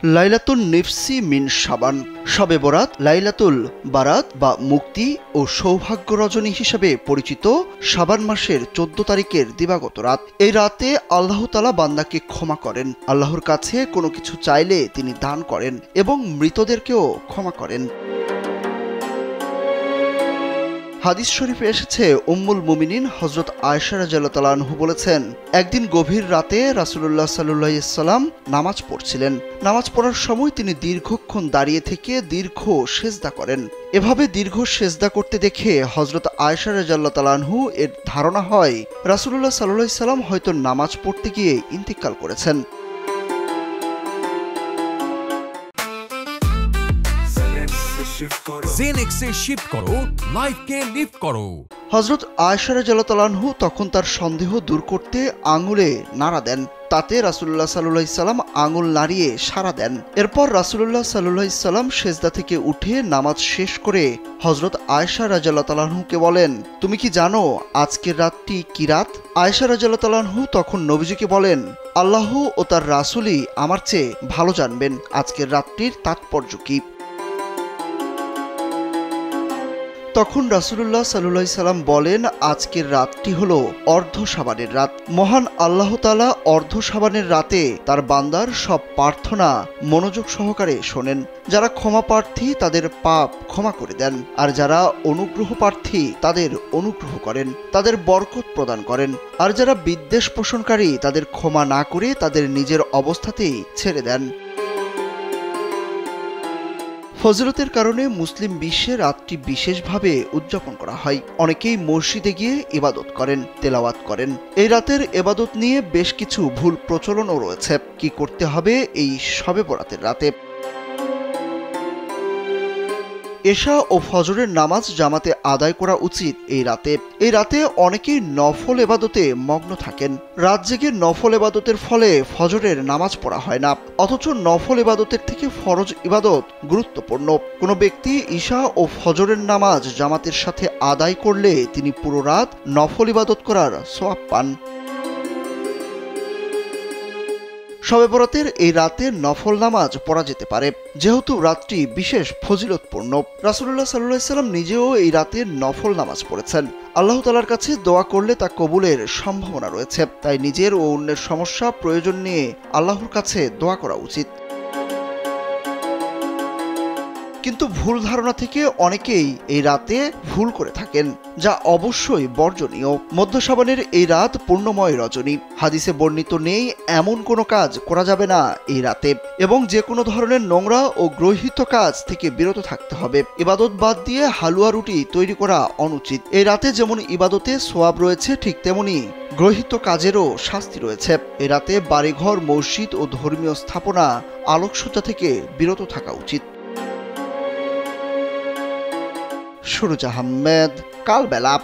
লাইলাতুন নিফসি মিন শাবান। শবে বরাত লাইলাতুল বারাত বা মুক্তি ও সৌভাগ্য রজনী হিসেবে পরিচিত শাবান মাসের 14 তারিখের দিবাগত রাত। এই রাতে আল্লাহ তাআলা বান্দাকে ক্ষমা করেন। আল্লাহর কাছে কোনো কিছু চাইলে তিনি দান করেন এবং মৃতদেরকেও ক্ষমা করেন। হাদিস শরীফে এসেছে, উম্মুল মুমিনিন হযরত আয়েশা রাদিয়াল্লাহু তাআলা আনহা বলেছেন, একদিন গভীর রাতে রাসূলুল্লাহ সাল্লাল্লাহু আলাইহি ওয়াসাল্লাম নামাজ পড়ছিলেন। নামাজ পড়ার সময় তিনি দীর্ঘক্ষণ দাঁড়িয়ে থেকে দীর্ঘ সেজদা করেন। এভাবে দীর্ঘ সেজদা করতে দেখে হযরত আয়েশা রাদিয়াল্লাহু তাআলা আনহা এর ধারণা হয় রাসূলুল্লাহ সাল্লাল্লাহু আলাইহি ওয়াসাল্লাম হয়তো নামাজ পড়তে গিয়ে ইন্তিকাল করেছেন। জেনেক্সে শিফট করো, লাইফকে লিফট করো। হযরত আয়েশা রাদিয়াল্লাহু তাআলা আনহা তখন তার সন্দেহ দূর করতে আঙুলে নাড়া দেন। তাতে রাসূলুল্লাহ সাল্লাল্লাহু আলাইহি সাল্লাম আঙুল নাড়িয়ে সাড়া দেন। এরপর রাসূলুল্লাহ সাল্লাল্লাহু আলাইহি সাল্লাম সেজদা থেকে উঠে নামাজ শেষ করে হযরত আয়েশা রাদিয়াল্লাহু তাআলা আনহাকে বলেন, তুমি কি জানো আজকের রাতটি কি রাত? আয়েশা রাদিয়াল্লাহু তাআলা আনহা তখন নবীজিকে বলেন, আল্লাহ ও তার রাসূলই আমার চেয়ে ভালো জানবেন আজকের রাতটির তাৎপর্য কি। তখন রাসূলুল্লাহ সাল্লাল্লাহু আলাইহি সাল্লাম বলেন, আজকের রাতটি হলো অর্ধ শাবানের রাত। মহান আল্লাহ তাআলা অর্ধ শাবানের রাতে তার বান্দার সব প্রার্থনা মনোযোগ সহকারে শোনেন। যারা ক্ষমা প্রার্থী তাদের পাপ ক্ষমা করে দেন, আর যারা অনুগ্রহ প্রার্থী তাদের অনুগ্রহ করেন, তাদের বরকত প্রদান করেন, আর যারা বিদ্বেষ পোষণকারী তাদের ক্ষমা না করে তাদের নিজের অবস্থাতেই ছেড়ে দেন। ফজিলতের কারণে মুসলিম বিশ্বে রাতটি বিশেষভাবে উদযাপন করা হয়। অনেকেই মসজিদে গিয়ে ইবাদত করেন, তেলাওয়াত করেন। এই রাতের ইবাদত নিয়ে বেশ কিছু ভুল প্রচলনও রয়েছে। কি করতে হবে এই শবে বরাতের রাতে? এশা ও ফজরের নামাজ জামাতে আদায় করা উচিত এই রাতে। এই রাতে অনেকেই নফল ইবাদতে মগ্ন থাকেন। রাত জেগে নফল ইবাদতের ফলে ফজরের নামাজ পড়া হয় না, অথচ নফল ইবাদতের থেকে ফরজ ইবাদত গুরুত্বপূর্ণ। কোনো ব্যক্তি ঈশা ও ফজরের নামাজ জামাতের সাথে আদায় করলে তিনি পুরো রাত নফল ইবাদত করার সওয়াব পান। শবে বরাতের এই রাতে নফল নামাজ পড়া যেতে পারে, যেহেতু রাতটি বিশেষ ফজিলতপূর্ণ। রাসূলুল্লাহ সাল্লাল্লাহু আলাইহি সাল্লাম নিজেও এই রাতে নফল নামাজ পড়েছেন। আল্লাহ তাআলার কাছে দোয়া করলে তা কবুলের সম্ভাবনা রয়েছে। তাই নিজের ও অন্যের সমস্যা প্রয়োজন নিয়ে আল্লাহর কাছে দোয়া করা উচিত। কিন্তু ভুল ধারণা থেকে অনেকেই এই রাতে ভুল করে থাকেন, যা অবশ্যই বর্জনীয়। মধ্য শাবানের এই রাত পূর্ণময় রজনী। হাদিসে বর্ণিত নেই এমন কোনো কাজ করা যাবে না এই রাতে, এবং যে কোনো ধরনের নোংরা ও গৃহীত কাজ থেকে বিরত থাকতে হবে। ইবাদত বাদ দিয়ে হালুয়া রুটি তৈরি করা অনুচিত। এই রাতে যেমন ইবাদতে সওয়াব রয়েছে, ঠিক তেমনি গৃহীত কাজেরও শাস্তি রয়েছে। এই রাতে বাড়িঘর, মসজিদ ও ধর্মীয় স্থাপনা, আলোকসজ্জা থেকে বিরত থাকা উচিত। সুরজ আহমেদ, কালবেলা।